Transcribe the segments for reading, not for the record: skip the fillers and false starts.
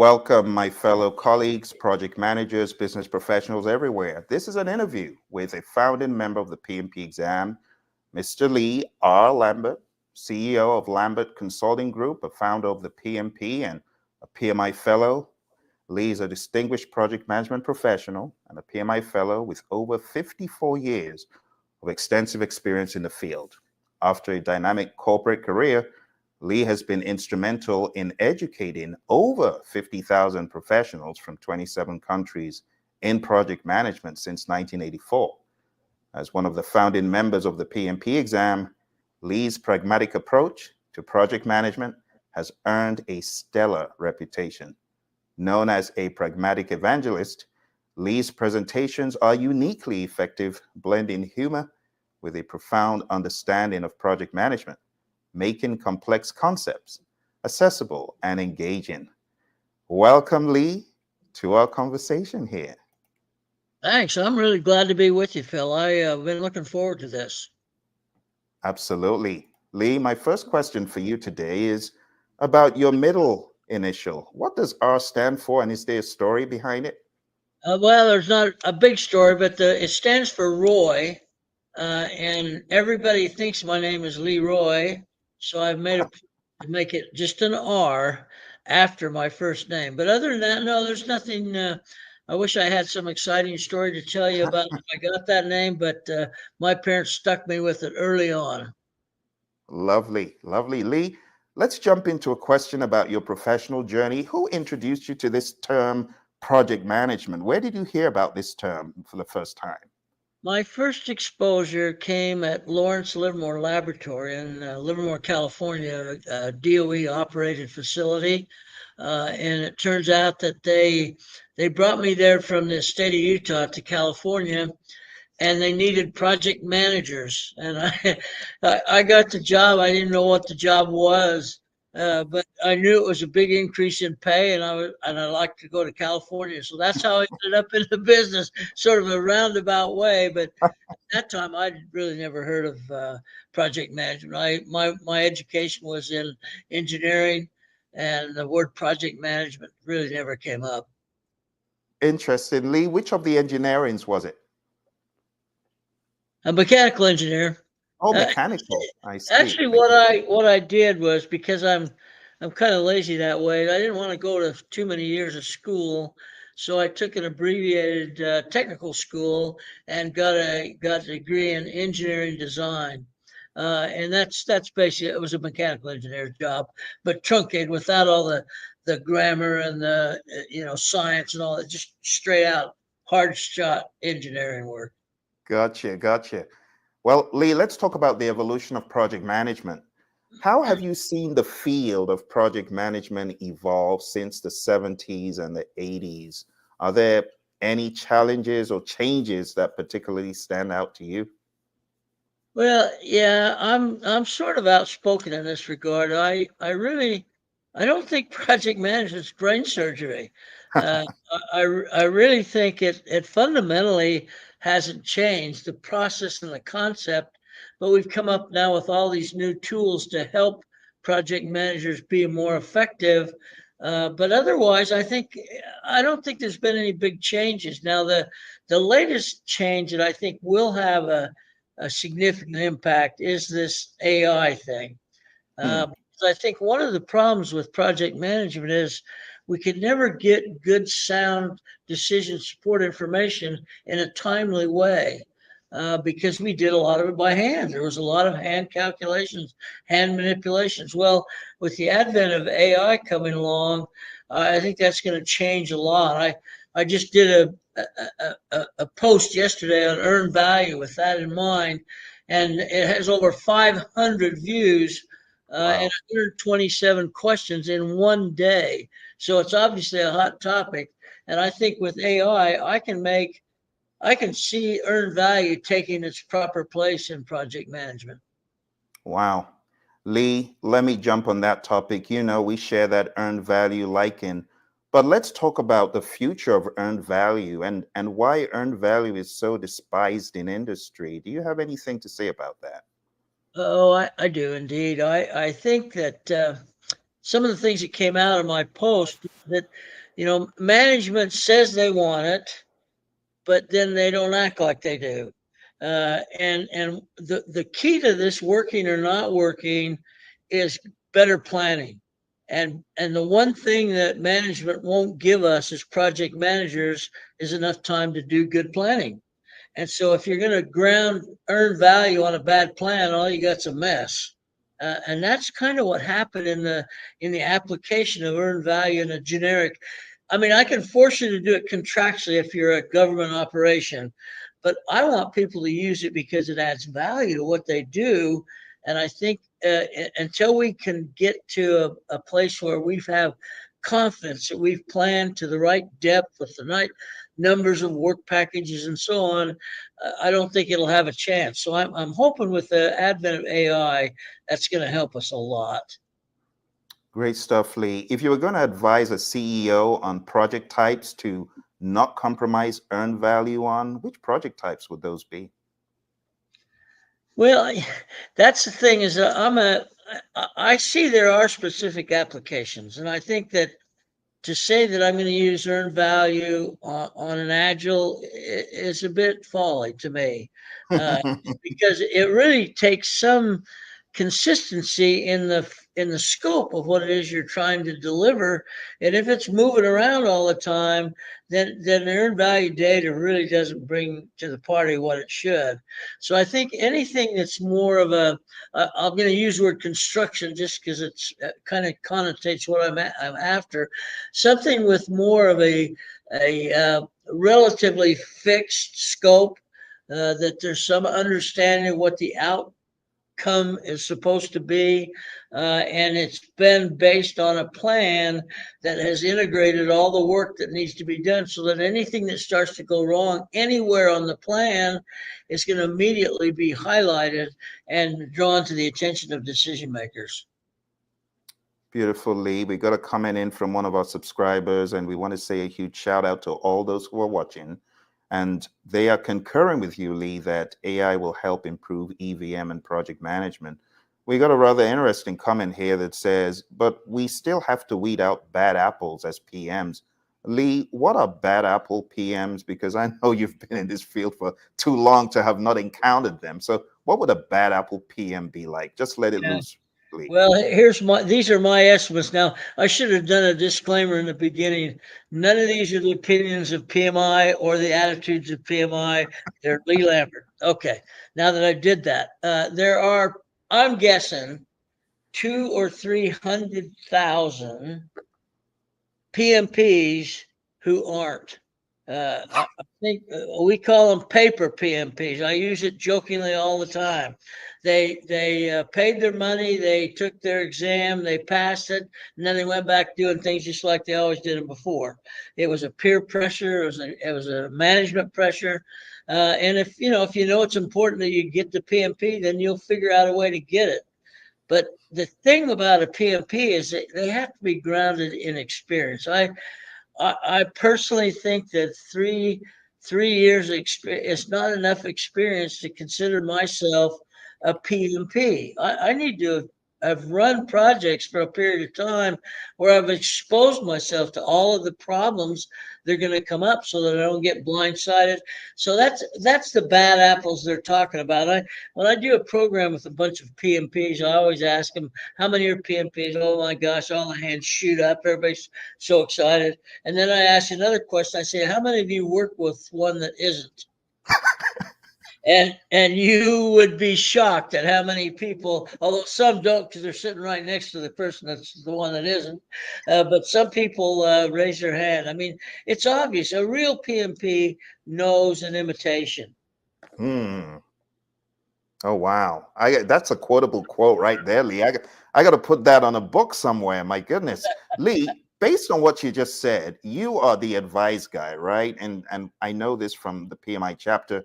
Welcome, my fellow colleagues, project managers, business professionals everywhere. This is an interview with a founding member of the PMP Exam, Mr. Lee R. Lambert, CEO of Lambert Consulting Group, a founder of the PMP and a PMI Fellow. Lee is a distinguished project management professional and a PMI Fellow with over 54 years of extensive experience in the field. After a dynamic corporate career, Lee has been instrumental in educating over 50,000 professionals from 27 countries in project management since 1984. As one of the founding members of the PMP Exam, Lee's pragmatic approach to project management has earned a stellar reputation. Known as a pragmatic evangelist, Lee's presentations are uniquely effective, blending humor with a profound understanding of project management, making complex concepts accessible and engaging. Welcome, Lee, to our conversation here. Thanks. I'm really glad to be with you, Phil. I've been looking forward to this. Absolutely. Lee, my first question for you today is about your middle initial. What does R stand for, and is there a story behind it? Well, there's not a big story, but it stands for Roy, and everybody thinks my name is Leroy, so I've made it to make it just an R after my first name. But other than that, no, there's nothing. I wish I had some exciting story to tell you about how I got that name, but my parents stuck me with it early on. Lovely, lovely. Lee, let's jump into a question about your professional journey. Who introduced you to this term, project management? Where did you hear about this term for the first time? My first exposure came at Lawrence Livermore Laboratory in Livermore, California, a DOE operated facility. And it turns out that they brought me there from the state of Utah to California, and they needed project managers. And I got the job. I didn't know what the job was, but I knew it was a big increase in pay, and I liked to go to California. So that's how I ended up in the business, sort of a roundabout way. But at that time, I really never heard of project management. My education was in engineering, and the word project management really never came up. Interesting. Lee, which of the engineerings was it? A mechanical engineer. Oh, Uh, mechanical. I see. Actually, what I did was, because I'm kind of lazy that way. I didn't want to go to too many years of school, so I took an abbreviated technical school and got a degree in engineering design. And that's basically, it was a mechanical engineer's job, but truncated without all the grammar and the science and all that, just straight out hard shot engineering work. Gotcha, gotcha. Well, Lee, let's talk about the evolution of project management. How have you seen the field of project management evolve since the 70s and the 80s? Are there any challenges or changes that particularly stand out to you? Well, yeah, I'm sort of outspoken in this regard. I don't think project management is brain surgery. Uh, I really think it fundamentally hasn't changed the process and the concept, but we've come up now with all these new tools to help project managers be more effective. But otherwise, I don't think there's been any big changes. Now, the latest change that I think will have a significant impact is this AI thing. Hmm. I think one of the problems with project management is we can never get good, sound decision support information in a timely way, because we did a lot of it by hand. There was a lot of hand calculations, hand manipulations. Well, with the advent of AI coming along, I think that's going to change a lot. I just did a post yesterday on earned value with that in mind, and it has over 500 views and Wow. 127 questions in one day. So it's obviously a hot topic. And I think with AI, I can see earned value taking its proper place in project management. Wow. Lee, let me jump on that topic. You know, we share that earned value liking, but let's talk about the future of earned value and why earned value is so despised in industry. Do you have anything to say about that? Oh, I do indeed. I think that some of the things that came out of my post that, management says they want it, but then they don't act like they do. And the key to this working or not working is better planning. And the one thing that management won't give us as project managers is enough time to do good planning. And so if you're going to earn value on a bad plan, all you got's a mess. And that's kind of what happened in the application of earned value in a generic. I mean, I can force you to do it contractually if you're a government operation, but I want people to use it because it adds value to what they do. And I think until we can get to a place where we have confidence that we've planned to the right depth with the right numbers of work packages and so on, I don't think it'll have a chance. So I'm hoping with the advent of AI, that's going to help us a lot. Great stuff, Lee. If you were going to advise a CEO on project types to not compromise earned value on, which project types would those be? Well, that's the thing is I see there are specific applications, and I think that to say that I'm going to use earned value on an agile is a bit folly to me, because it really takes some consistency in the scope of what it is you're trying to deliver. And if it's moving around all the time, then earned value data really doesn't bring to the party what it should. So I think anything that's more of I'm going to use the word construction just because it's kind of connotates what I'm after. Something with more of a relatively fixed scope, that there's some understanding of what the outcome is supposed to be, and it's been based on a plan that has integrated all the work that needs to be done, so that anything that starts to go wrong anywhere on the plan is going to immediately be highlighted and drawn to the attention of decision makers. Beautiful, Lee. We got a comment in from one of our subscribers, and we want to say a huge shout out to all those who are watching. And they are concurring with you, Lee, that AI will help improve EVM and project management. We got a rather interesting comment here that says, but we still have to weed out bad apples as PMs. Lee, what are bad apple PMs? Because I know you've been in this field for too long to have not encountered them. So what would a bad apple PM be like? Just let it loose, Lee. Well, these are my estimates. Now, I should have done a disclaimer in the beginning. None of these are the opinions of PMI or the attitudes of PMI. They're Lee Lambert. Okay. Now that I did that, there are, I'm guessing, 200,000 or 300,000 PMPs who aren't. I think we call them paper PMPs. I use it jokingly all the time. They paid their money, they took their exam, they passed it, and then they went back doing things just like they always did them before. It was a peer pressure, it was a management pressure, and if you know it's important that you get the PMP, then you'll figure out a way to get it. But the thing about a PMP is that they have to be grounded in experience. I personally think that three years of experience is not enough experience to consider myself a PMP. I need to have run projects for a period of time where I've exposed myself to all of the problems they're going to come up, so that I don't get blindsided. So that's the bad apples they're talking about. When I do a program with a bunch of PMPs, I always ask them, how many are PMPs? Oh my gosh, all the hands shoot up. Everybody's so excited. And then I ask another question. I say, how many of you work with one that isn't? And you would be shocked at how many people, although some don't because they're sitting right next to the person that's the one that isn't, but some people raise their hand. I mean, it's obvious. A real PMP knows an imitation. Oh, wow. That's a quotable quote right there, Lee. I got to put that on a book somewhere. My goodness. Lee, based on what you just said, you are the advice guy, right? And I know this from the PMI chapter,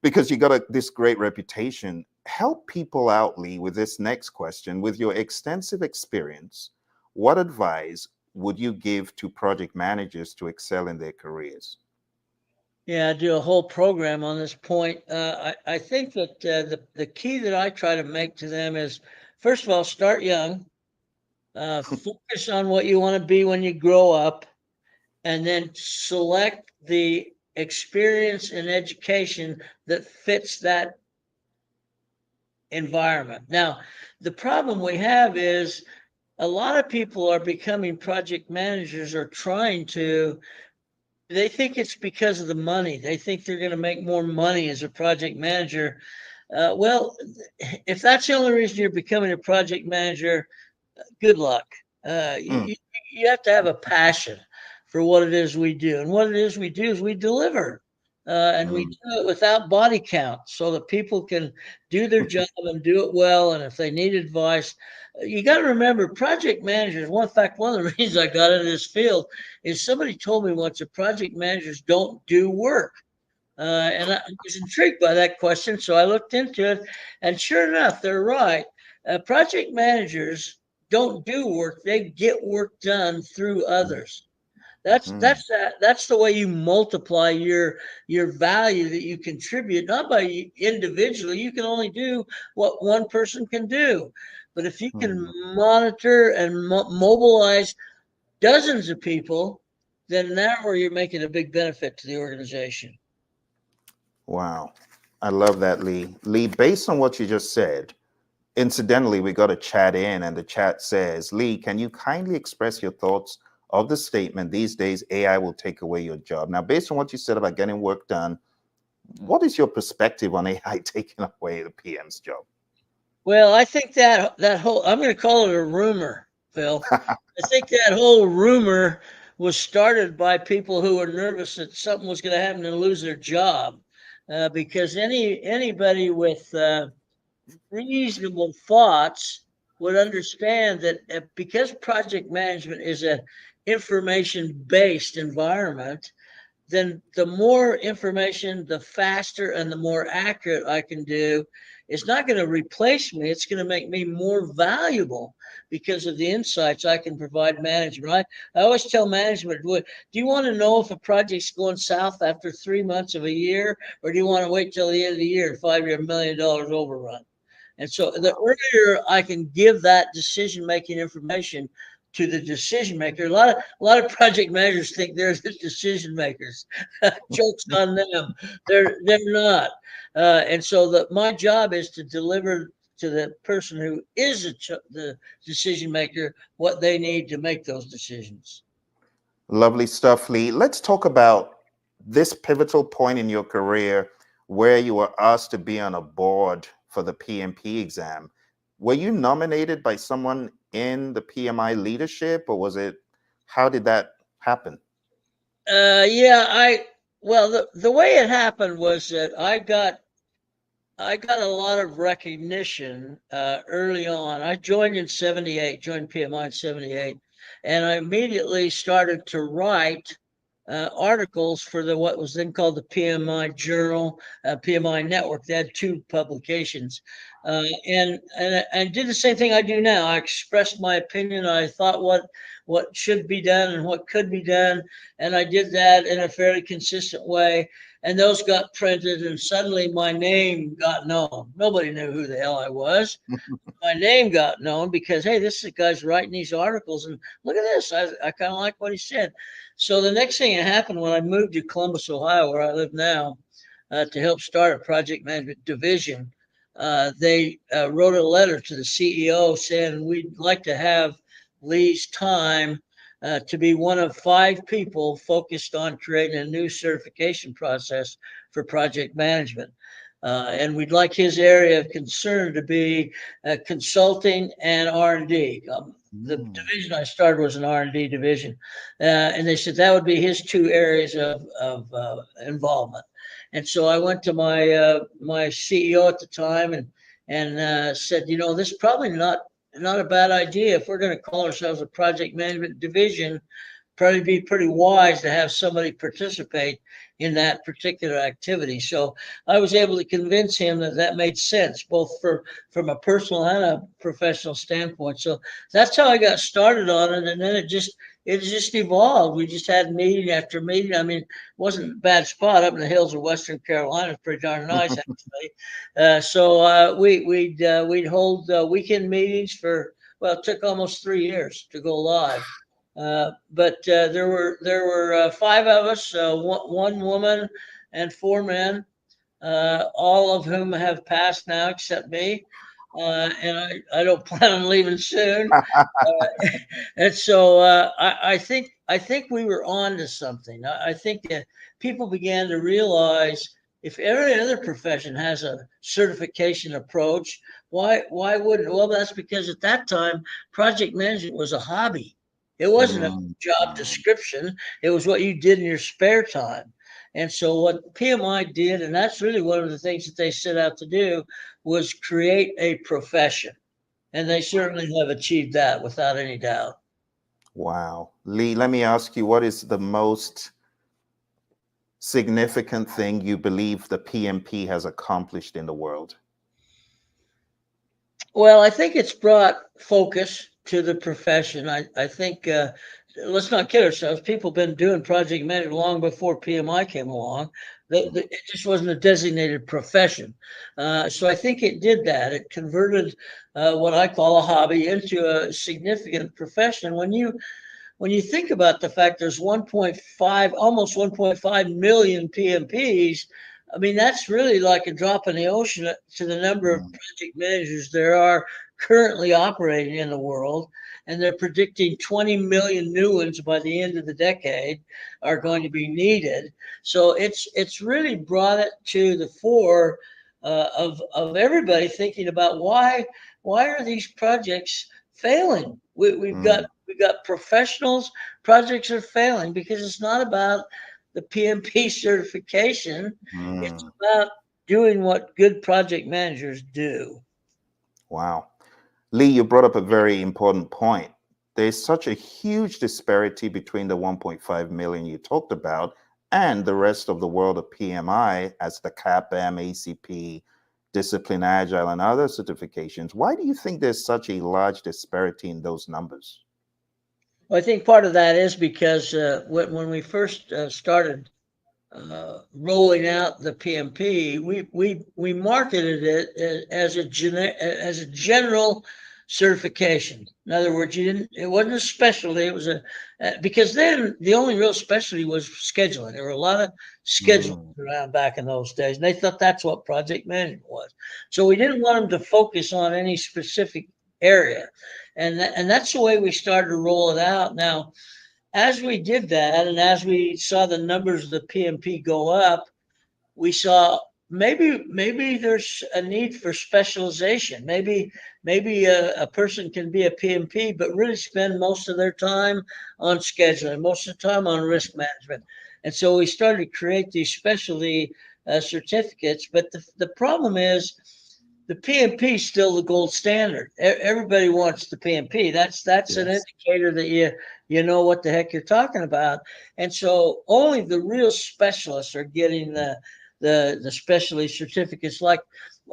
because you got this great reputation. Help people out, Lee, with this next question. With your extensive experience, what advice would you give to project managers to excel in their careers? Yeah, I do a whole program on this point. I think that the key that I try to make to them is, first of all, start young. Focus on what you want to be when you grow up, and then select the experience and education that fits that environment. Now, the problem we have is a lot of people are becoming project managers or trying to. They think it's because of the money. They think they're going to make more money as a project manager. Well, if that's the only reason you're becoming a project manager, good luck. Mm, You have to have a passion for what it is we do. And what it is we do is we deliver. And we mm, do it without body count so that people can do their job and do it well. And if they need advice, you got to remember project managers. One fact, one of the reasons I got into this field is somebody told me once that project managers don't do work. And I was intrigued by that question. So I looked into it. And sure enough, they're right. Project managers don't do work, they get work done through others. mm, That's the way you multiply your value that you contribute, not by individually. You can only do what one person can do. But if you can mm. monitor and mobilize dozens of people, then now where you're making a big benefit to the organization. Wow. I love that, Lee. Lee, based on what you just said, incidentally, we got a chat in, and the chat says, Lee, can you kindly express your thoughts of the statement, these days AI will take away your job? Now, based on what you said about getting work done, what is your perspective on AI taking away the PM's job? Well, I think that whole, I'm going to call it a rumor, Phill. I think that whole rumor was started by people who were nervous that something was going to happen and lose their job, because anybody with reasonable thoughts would understand that because project management is an information based environment, then the more information, the faster and the more accurate I can do. It's not going to replace me. It's going to make me more valuable because of the insights I can provide management. I always tell management, do you want to know if a project's going south after 3 months of a year, or do you want to wait till the end of the year and $5 million overrun? And so the earlier I can give that decision making information to the decision maker, a lot of project managers think they're the decision makers. Jokes on them. They're not. And so my job is to deliver to the person who is the decision maker what they need to make those decisions. Lovely stuff, Lee. Let's talk about this pivotal point in your career where you were asked to be on a board for the PMP exam. Were you nominated by someone in the PMI leadership, or how did that happen? Yeah, well, the way it happened was that I got a lot of recognition early on. I joined in 78, joined PMI in 78, and I immediately started to write articles for what was then called the PMI Journal, PMI Network. They had two publications. And did the same thing I do now. I expressed my opinion. I thought what should be done and what could be done, and I did that in a fairly consistent way. And those got printed, and suddenly my name got known. Nobody knew who the hell I was. My name got known because, hey, this is the guy's writing these articles, and look at this. I kind of like what he said. So the next thing that happened when I moved to Columbus, Ohio, where I live now, to help start a project management division, they wrote a letter to the CEO saying we'd like to have Lee's time to be one of 5 people focused on creating a new certification process for project management. And we'd like his area of concern to be consulting and R&D. The Mm. division I started was an R&D division, and they said that would be his 2 areas of involvement. And so I went to my CEO at the time and said, this is probably not a bad idea if we're going to call ourselves a project management division. Probably be pretty wise to have somebody participate in that particular activity. So I was able to convince him that that made sense, both from a personal and a professional standpoint. So that's how I got started on it, and then it just evolved. We just had meeting after meeting. I mean, it wasn't a bad spot up in the hills of Western Carolina. It's pretty darn nice, actually. So we'd hold weekend meetings for well, it took almost 3 years to go live. But there were five of us, one woman and four men, all of whom have passed now except me. And I don't plan on leaving soon. And so I think we were on to something. I think that people began to realize if every other profession has a certification approach, why wouldn't? Well, that's because at that time project management was a hobby. It wasn't a Mm, job description. It was what you did in your spare time. And so what PMI did, and that's really one of the things that they set out to do, was create a profession. And they certainly have achieved that without any doubt. wow. Lee, let me ask you, what is the most significant thing you believe the PMP has accomplished in the world? Well, I think it's brought focus to the profession. I think, let's not kid ourselves, people have been doing project management long before PMI came along. It just wasn't a designated profession. So I think it did that. It converted what I call a hobby into a significant profession. When you think about the fact there's 1.5, almost 1.5 million PMPs, I mean, that's really like a drop in the ocean to the number of Mm, project managers there are currently operating in the world. And they're predicting 20 million new ones by the end of the decade are going to be needed. So it's really brought it to the fore of everybody thinking about why are these projects failing? We've got mm, we've got professionals. Projects are failing because it's not about the PMP certification. It's mm. about doing what good project managers do. Wow. Lee, you brought up a very important point. There's such a huge disparity between the 1.5 million you talked about and the rest of the world of PMI as the CAPM, ACP, Discipline Agile, and other certifications. Why do you think there's such a large disparity in those numbers? Well, I think part of that is because when we first started rolling out the PMP, we marketed it as a general certification. In other words, it wasn't a specialty. It was because then the only real specialty was scheduling. There were a lot of scheduling Mm, around back in those days, and they thought that's what project management was. So we didn't want them to focus on any specific area, and that's the way we started to roll it out. Now, as we did that, and as we saw the numbers of the PMP go up, we saw maybe there's a need for specialization. Maybe a person can be a PMP, but really spend most of their time on scheduling, most of the time on risk management. And so we started to create these specialty certificates. But the problem is the PMP is still the gold standard. Everybody wants the PMP. That's an yes. indicator that you know what the heck you're talking about. And so only the real specialists are getting the specialty certificates. Like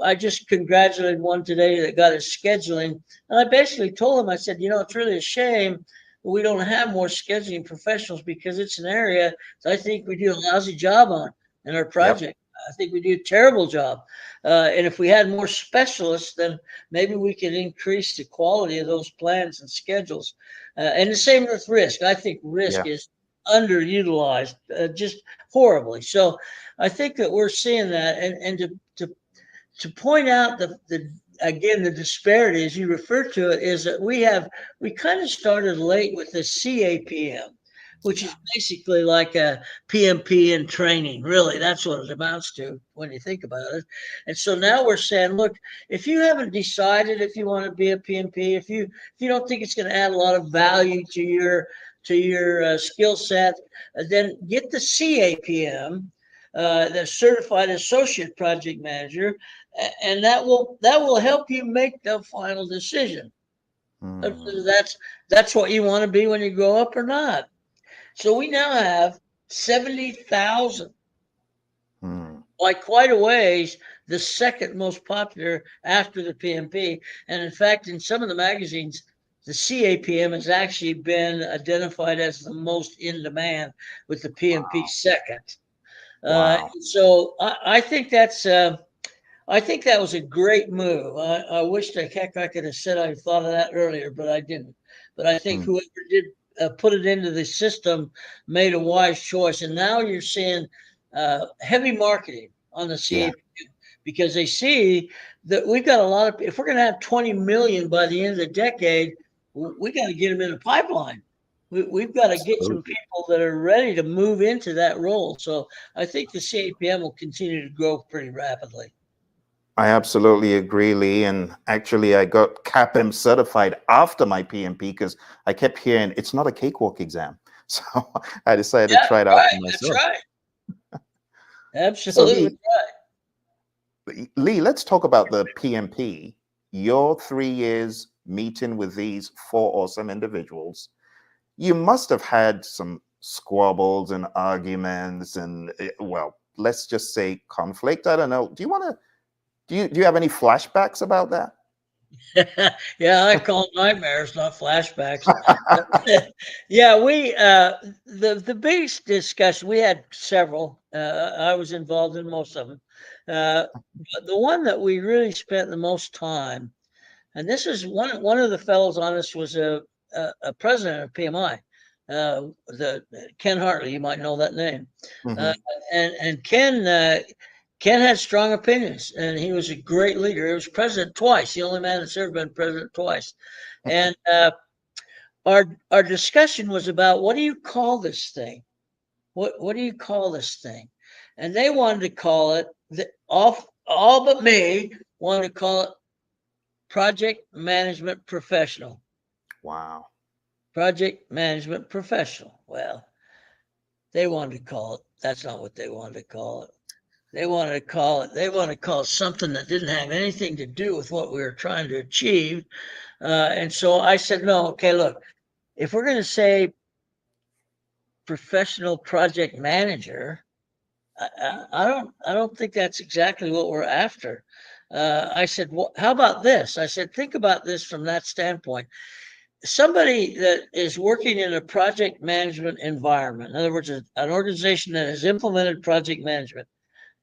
I just congratulated one today that got his scheduling, and I basically told him, I said, it's really a shame we don't have more scheduling professionals because it's an area that I think we do a lousy job on in our Yep. project. I think we do a terrible job. And if we had more specialists, then maybe we could increase the quality of those plans and schedules. And the same with risk. I think risk Yeah. is underutilized just horribly. So I think that we're seeing that. And to point out the again the disparity as you refer to it is that we kind of started late with the CAPM, which is basically like a PMP in training. Really, that's what it amounts to when you think about it. And so now we're saying, look, if you haven't decided if you want to be a PMP, if you don't think it's going to add a lot of value to your skill set, then get the CAPM, the Certified Associate Project Manager, and that will help you make the final decision. Mm, That's what you want to be when you grow up or not. So we now have 70,000, mm. by quite a ways, the second most popular after the PMP. And in fact, in some of the magazines, the CAPM has actually been identified as the most in demand, with the PMP second. Wow. So I think that's I think that was a great move. I wish the heck I could have said I thought of that earlier, but I didn't. But I think Hmm. whoever did put it into the system made a wise choice. And now you're seeing heavy marketing on the Yeah. CAP because they see that we've got a lot of, if we're going to have 20 million by the end of the decade, we got to get them in the pipeline. We've got to get some Absolutely. people that are ready to move into that role. So I think the CAPM will continue to grow pretty rapidly. I absolutely agree, Lee. And actually, I got CAPM certified after my PMP because I kept hearing it's not a cakewalk exam. So I decided to Yeah, try it out right. for That's myself. right. So, Absolutely Lee, let's talk about the PMP. Your 3 years meeting with these four awesome individuals. You must have had some squabbles and arguments and, well, let's just say conflict. I don't know. Do you want to? Do you have any flashbacks about that? right. Yeah, I call them nightmares, not flashbacks. Yeah, we the biggest discussion we had several. I was involved in most of them. But the one that we really spent the most time, and this is one of the fellows on this was a president of PMI, the Ken Hartley. You might know that name. Uh, Hmm. and Ken had strong opinions, and he was a great leader. He was president twice. The only man that's ever been president twice. And our discussion was about what do you call this thing? What do you call this thing? And they wanted to call it all but me wanted to call it project management professional. Wow. Project management professional. Well, they wanted to call it. That's not what they wanted to call it. They wanted to call it something that didn't have anything to do with what we were trying to achieve. And so I said, no, okay, look, if we're going to say professional project manager, I don't think that's exactly what we're after. I said, well, how about this? I said, think about this from that standpoint. Somebody that is working in a project management environment, in other words, an organization that has implemented project management,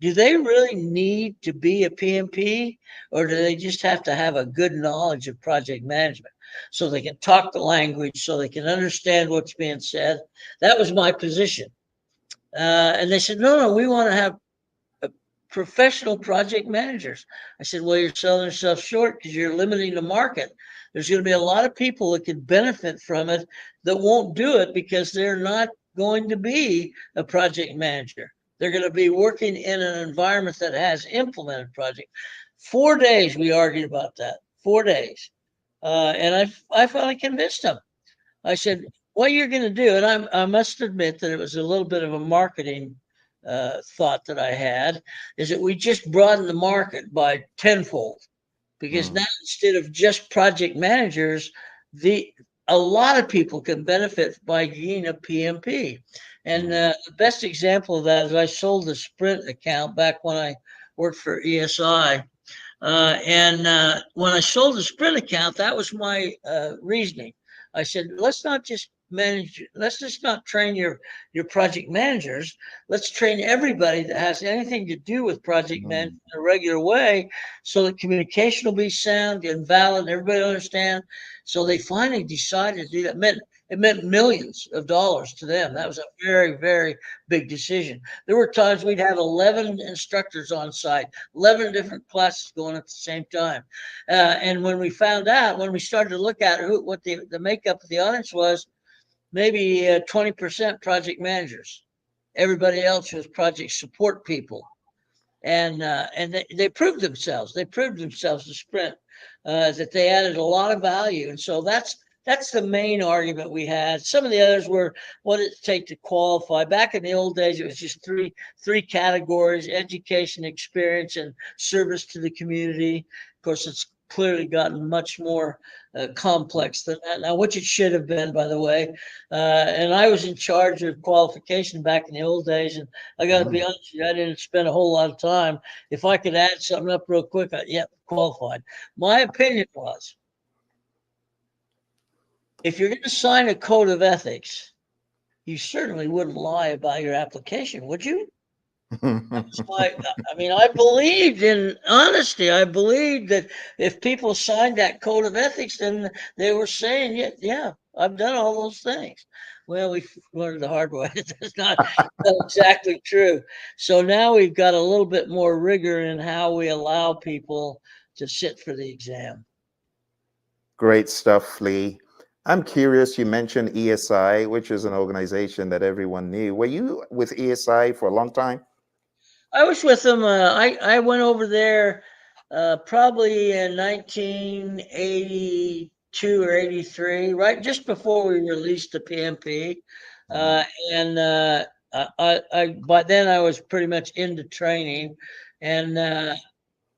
do they really need to be a PMP or do they just have to have a good knowledge of project management so they can talk the language, so they can understand what's being said? That was my position. And they said, no, we want to have professional project managers. I said, well, you're selling yourself short because you're limiting the market. There's going to be a lot of people that could benefit from it that won't do it because they're not going to be a project manager. They're going to be working in an environment that has implemented project. 4 days we argued about that. 4 days. And I finally convinced them. I said, what you're going to do, and I must admit that it was a little bit of a marketing thought that I had, is that we just broadened the market by tenfold. Because Mm. now instead of just project managers, the a lot of people can benefit by being a PMP. And Mm. the best example of that is I sold the Sprint account back when I worked for ESI. And when I sold the Sprint account, that was my reasoning. I said, let's just not train your project managers. Let's train everybody that has anything to do with project Mm. management in a regular way so that communication will be sound and valid, everybody will understand. So they finally decided to do that. It meant millions of dollars to them. That was a very, very big decision. There were times we'd have 11 instructors on site, 11 different classes going at the same time. And when we found out, when we started to look at what the makeup of the audience was, maybe 20% project managers. Everybody else was project support people. And they proved themselves. They proved themselves to Sprint that they added a lot of value. And so that's the main argument we had. Some of the others were what it take to qualify. Back in the old days, it was just three categories: education, experience, and service to the community. Of course, it's clearly gotten much more complex than that now, which it should have been, by the way. And I was in charge of qualification back in the old days, and I got to be Mm. honest with you, I didn't spend a whole lot of time. If I could add something up real quick, qualified. My opinion was, if you're going to sign a code of ethics, you certainly wouldn't lie about your application, would you? I mean, I believed in honesty. I believed that if people signed that code of ethics, then they were saying, yeah, yeah, I've done all those things. Well, we learned the hard way. That's not exactly true. So now we've got a little bit more rigor in how we allow people to sit for the exam. Great stuff, Lee. I'm curious, you mentioned ESI, which is an organization that everyone knew. Were you with ESI for a long time? I was with them. I went over there probably in 1982 or 83, right just before we released the PMP. Uh, Wow. and by then I was pretty much into training, and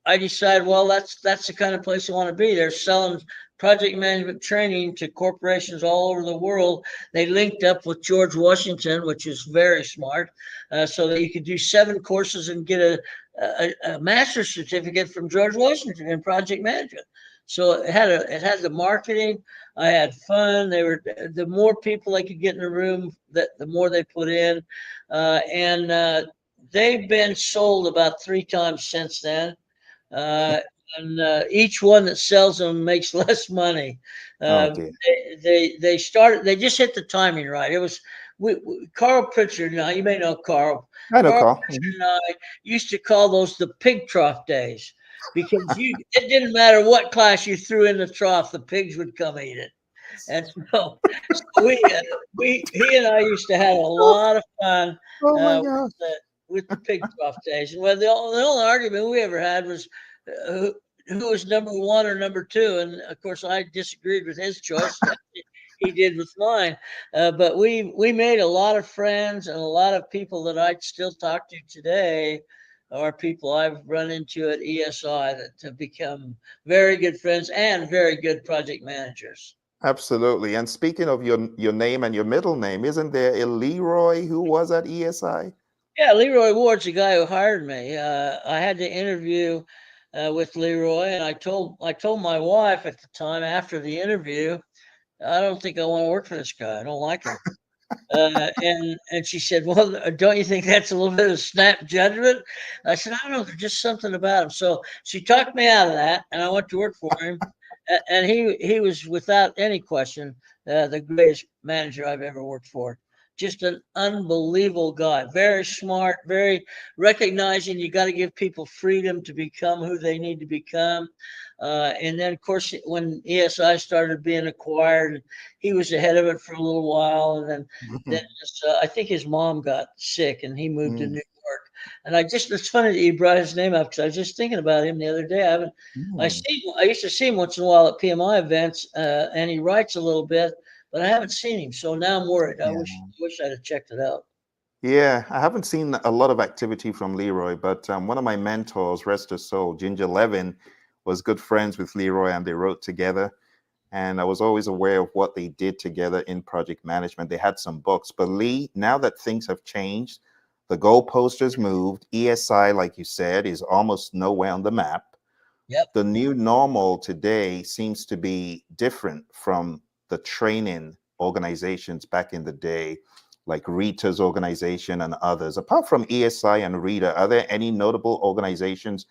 I decided, well, that's the kind of place I want to be. They're selling project management training to corporations all over the world. They linked up with George Washington, which is very smart, so that you could do 7 courses and get a master's certificate from George Washington in project management. So it had the marketing. I had fun. They were the more people they could get in the room, that the more they put in, and they've been sold about 3 times since then. uh, and each one that sells them makes less money. Oh Uh, dear. they started. They just hit the timing right. It was Carl Pritchard. Now you may know Carl. I know, Carl Carl. Pritchard and I used to call those the pig trough days, because it didn't matter what class you threw in the trough, the pigs would come eat it. And so he and I used to have a lot of fun Oh my with gosh. the pig trough days. And well, the only argument we ever had was uh, who was number one or number two. And of course, I disagreed with his choice. He did with mine. But we made a lot of friends, and a lot of people that I still talk to today are people I've run into at ESI that have become very good friends and very good project managers. Absolutely. And speaking of your name and your middle name, isn't there a Leroy who was at ESI? Yeah, Leroy Ward's the guy who hired me. I had to interview with Leroy, and I told my wife at the time after the interview, I don't think I want to work for this guy. I don't like him. And she said, "Well, don't you think that's a little bit of snap judgment?" I said, "I don't know. There's just something about him." So she talked me out of that, and I went to work for him. And he was without any question the greatest manager I've ever worked for. Just an unbelievable guy, very smart, very recognizing you got to give people freedom to become who they need to become. And then, of course, when ESI started being acquired, he was ahead of it for a little while, and then I think his mom got sick, and he moved to New Mm, York. And it's funny that you brought his name up, because I was just thinking about him the other day. mm. I used to see him once in a while at PMI events, and he writes a little bit, but I haven't seen him. So now I'm worried. I Yeah. wish I'd have checked it out. Yeah, I haven't seen a lot of activity from Leroy, but one of my mentors, rest his soul, Ginger Levin, was good friends with Leroy and they wrote together. And I was always aware of what they did together in project management. They had some books, but Lee, now that things have changed, the goalpost moved. ESI, like you said, is almost nowhere on the map. Yep. The new normal today seems to be different from the training organizations back in the day, like Rita's organization and others. Apart from ESI and Rita, are there any notable organizations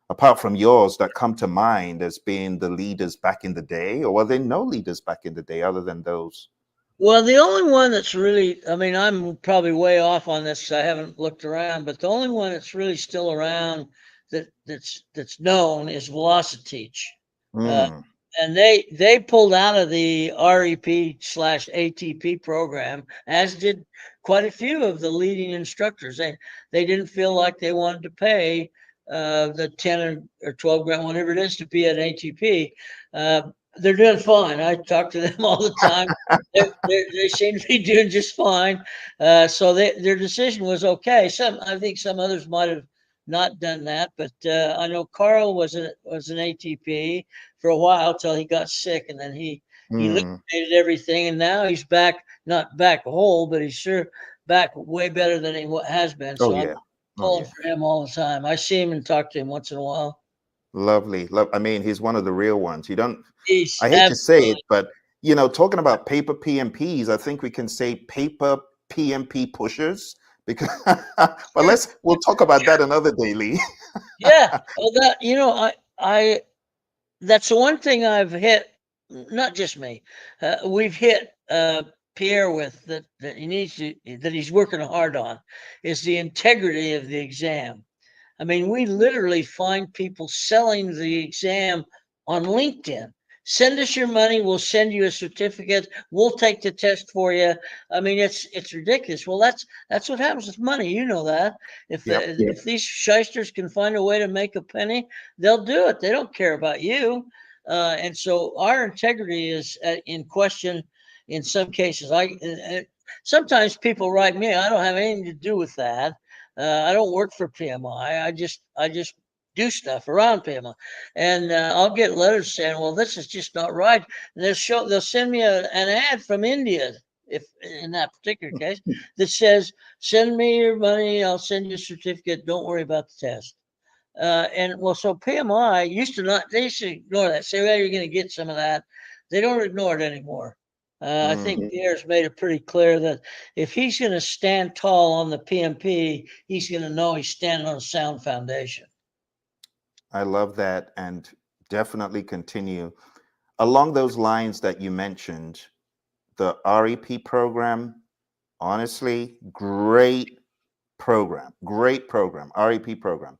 apart from yours that come to mind as being the leaders back in the day, or were there no leaders back in the day other than those? Well, the only one that's really, I mean, I'm probably way off on this 'cause I haven't looked around, but the only one that's really still around that's known is Velociteach. Uh, Mm, and they pulled out of the REP/ATP program, as did quite a few of the leading instructors. They didn't feel like they wanted to pay the 10 or 12 grand, whatever it is, to be an ATP. They're doing fine. I talk to them all the time. They seem to be doing just fine. So their decision was okay. I think some others might have not done that, but I know Carl was an ATP for a while till he got sick, and then he mm. liquidated everything, and now he's back, not back whole, but he's sure back way better than he has been. Oh, So I'm yeah. Oh, pulling yeah. for him all the time. I see him and talk to him once in a while. Lovely. I mean, he's one of the real ones. You don't, He's I hate to say it, absolutely. but talking about paper PMPs, I think we can say paper PMP pushers Because, but we'll talk about that another day, Lee. Yeah. Well, that, I that's the one thing I've hit, not just me, we've hit Pierre with that he's working hard on, is the integrity of the exam. I mean, we literally find people selling the exam on LinkedIn. Send us your money. We'll send you a certificate. We'll take the test for you. I mean, it's ridiculous. Well, that's what happens with money. You know that. Yep. If these shysters can find a way to make a penny, they'll do it. They don't care about you. And so our integrity is in question in some cases. Sometimes people write me. I don't have anything to do with that. I don't work for PMI. I just do stuff around PMI, and I'll get letters saying, "Well, this is just not right." And they'll send me an ad from India, if in that particular case, that says, "Send me your money. I'll send you a certificate. Don't worry about the test." And well, so PMI they used to ignore that. Say, "Well, you're going to get some of that." They don't ignore it anymore. I think Pierre's made it pretty clear that if he's going to stand tall on the PMP, he's going to know he's standing on a sound foundation. I love that, and definitely continue along those lines that you mentioned. The REP program, honestly, great program, REP program.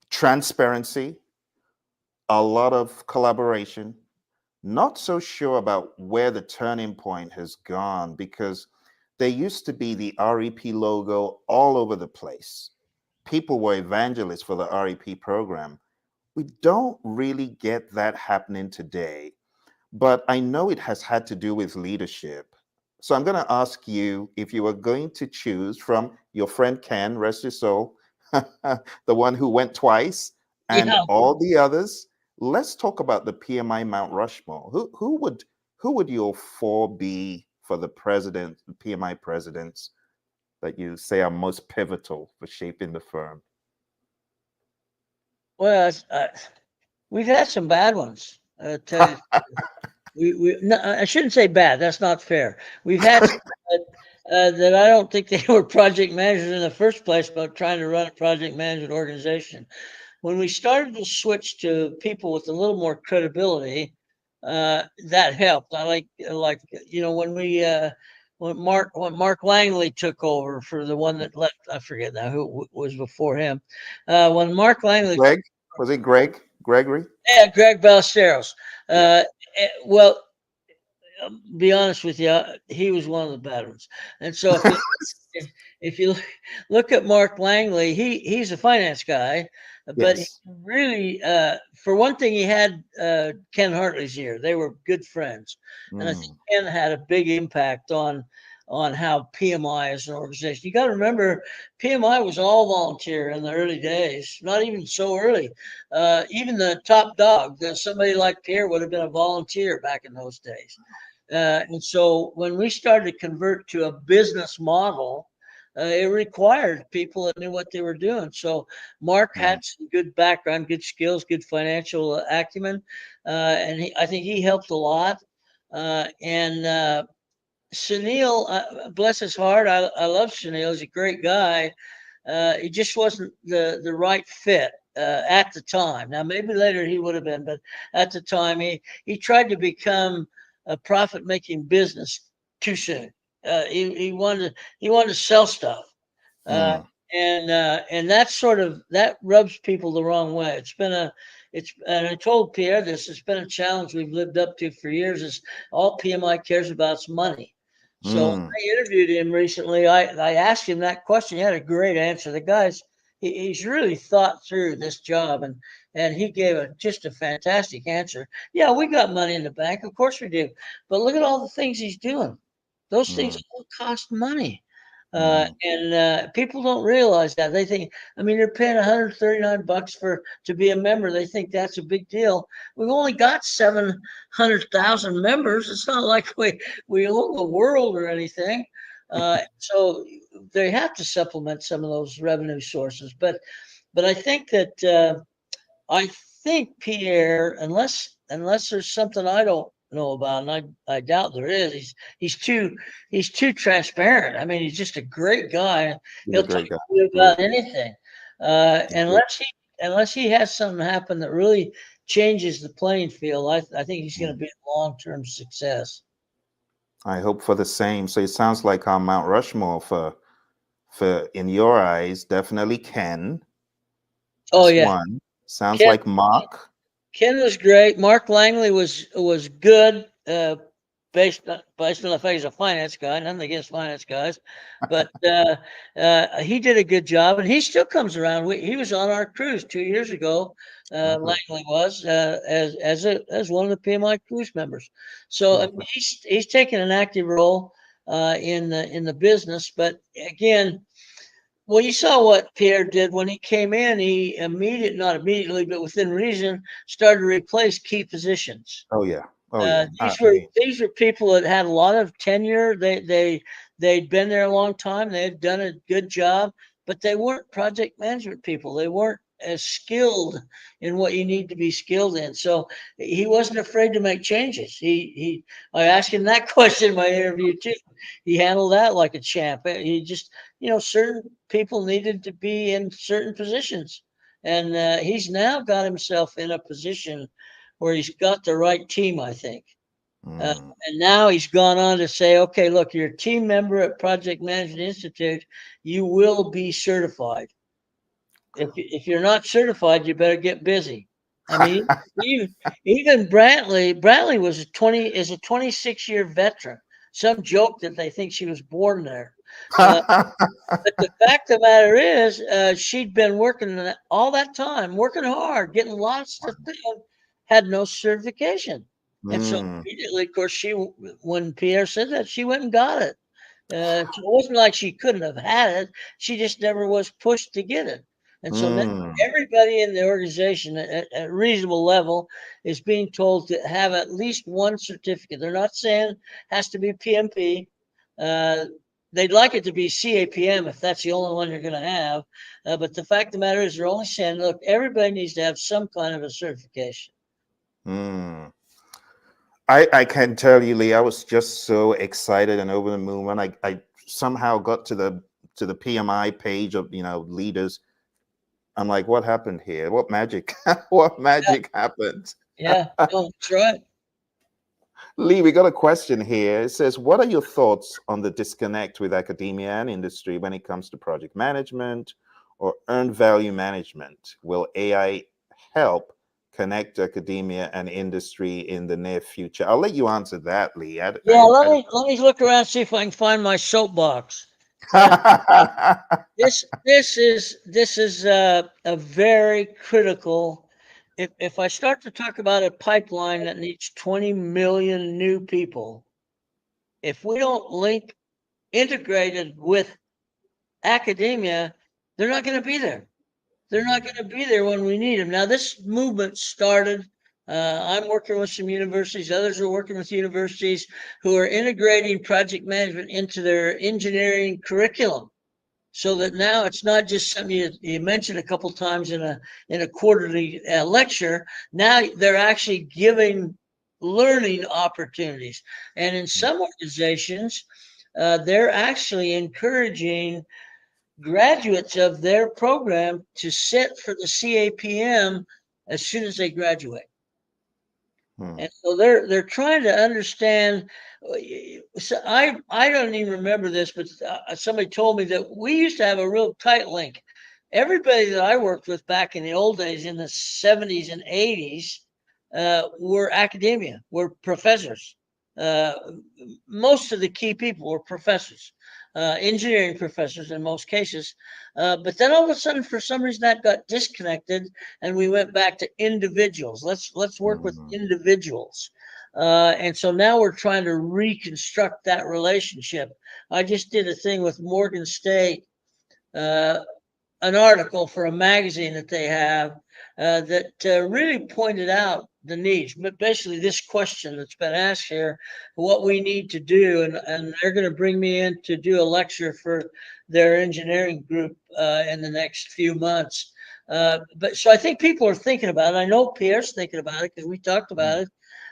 Transparency, a lot of collaboration. Not so sure about where the turning point has gone, because there used to be the REP logo all over the place. People were evangelists for the REP program. We don't really get that happening today, but I know it has had to do with leadership. So I'm going to ask you, if you were going to choose from your friend Ken, rest his soul, the one who went twice, and Yeah. all the others, let's talk about the PMI Mount Rushmore. Who would your four be for the PMI presidents that you say are most pivotal for shaping the firm? Well, we've had some bad ones. Tell you, no, I shouldn't say bad. That's not fair. We've had some that I don't think they were project managers in the first place, but trying to run a project management organization. When we started to switch to people with a little more credibility, that helped. I like when Mark Langley took over for the one that left. I forget now who was before him. When Mark Langley, Greg? Was it Greg? Gregory? yeah, Greg Ballesteros. Well, be honest with you, he was one of the bad ones. And so if you look at Mark Langley, he's a finance guy, but he Yes. really, for one thing, he had Ken Hartley's ear. They were good friends, and I think Mm, Ken had a big impact on how PMI is an organization. You got to remember, PMI was all volunteer in the early days. Not even so early. Even the top dog, somebody like Pierre, would have been a volunteer back in those days. And so when we started to convert to a business model, it required people that knew what they were doing. So Mark mm, had some good background, good skills, good financial acumen, and I think he helped a lot. And Sunil, bless his heart, I love Sunil. He's a great guy. He just wasn't the right fit at the time. Now maybe later he would have been, but at the time he tried to become a profit making business too soon. He wanted to sell stuff, uh, mm, and that rubs people the wrong way. And I told Pierre this. It's been a challenge we've lived up to for years. Is all PMI cares about is money. So mm. I interviewed him recently. I asked him that question. He had a great answer. The guy's he's really thought through this job, and he gave just a fantastic answer. Yeah, we got money in the bank, of course we do, but look at all the things he's doing. Those things Mm, all cost money. mm, And people don't realize that. They think, I mean, they're paying $139 to be a member. They think that's a big deal. We've only got 700,000 members. It's not like we own the world or anything. So they have to supplement some of those revenue sources. But I think that I think Pierre, unless there's something I don't know about, and I doubt there is. He's too transparent. I mean, he's just a great guy. He's a He'll talk great guy. to you Great. about anything, He's great. unless he has something happen that really changes the playing field. I think he's going to be a long-term success. I hope for the same. So it sounds like our Mount Rushmore for in your eyes, definitely Ken. Oh That's yeah, one. Sounds Ken. like Mark. Ken was great. Mark Langley was good. Based on the fact he's a finance guy, nothing against finance guys, but he did a good job, and he still comes around. He was on our cruise 2 years ago. Oh. Langley was as one of the PMI cruise members. So I mean, he's taken an active role in the business. But again, well, you saw what Pierre did when he came in. He not immediately, but within reason, started to replace key positions. Oh yeah. Oh yeah. These were people that had a lot of tenure. They'd been there a long time. They had done a good job, but they weren't project management people. They weren't as skilled in what you need to be skilled in. So he wasn't afraid to make changes. I asked him that question in my interview too. He handled that like a champ. He just, certain people needed to be in certain positions, and he's now got himself in a position where he's got the right team, I think. Mm. And now he's gone on to say, okay, look, you're a team member at Project Management Institute. You will be certified. If you're not certified, you better get busy. I mean, even Brantley is a 26-year veteran. Some joke that they think she was born there. But the fact of the matter is, she'd been working all that time, working hard, getting lots of things, had no certification. And so Mm. immediately, of course, when Pierre said that, she went and got it. So it wasn't like she couldn't have had it. She just never was pushed to get it. And so now Mm. everybody in the organization at a reasonable level is being told to have at least one certificate. They're not saying it has to be PMP. Uh, they'd like it to be CAPM if that's the only one you're going to have. But the fact of the matter is, they're only saying, look, everybody needs to have some kind of a certification. Mm. I can tell you, Lee, I was just so excited and over the moon when I somehow got to the PMI page of leaders. I'm like, what happened here? What magic? What magic happened? Yeah, no, that's right. Lee, we got a question here. It says, what are your thoughts on the disconnect with academia and industry when it comes to project management or earned value management? Will AI help connect academia and industry in the near future? I'll let you answer that, Lee. Yeah, let me look around, see if I can find my soapbox. This is a very critical. If I start to talk about a pipeline that needs 20 million new people, if we don't link integrated with academia, they're not going to be there. They're not going to be there when we need them. Now, this movement started. I'm working with some universities. Others are working with universities who are integrating project management into their engineering curriculum, so that now it's not just something you mentioned a couple times in a quarterly lecture. Now they're actually giving learning opportunities, and in some organizations, they're actually encouraging graduates of their program to sit for the CAPM as soon as they graduate. And so they're trying to understand. So I don't even remember this, but somebody told me that we used to have a real tight link. Everybody that I worked with back in the old days, in the 70s and 80s, were academia, were professors. Uh, Most of the key people were professors, engineering professors in most cases. But then all of a sudden, for some reason, that got disconnected, and we went back to individuals. Let's work with individuals. And so now we're trying to reconstruct that relationship. I just did a thing with Morgan State, uh, an article for a magazine that they have, that really pointed out the needs, but basically this question that's been asked here, what we need to do. And they're going to bring me in to do a lecture for their engineering group in the next few months. But so I think people are thinking about it. I know Pierre's thinking about it because we talked about it.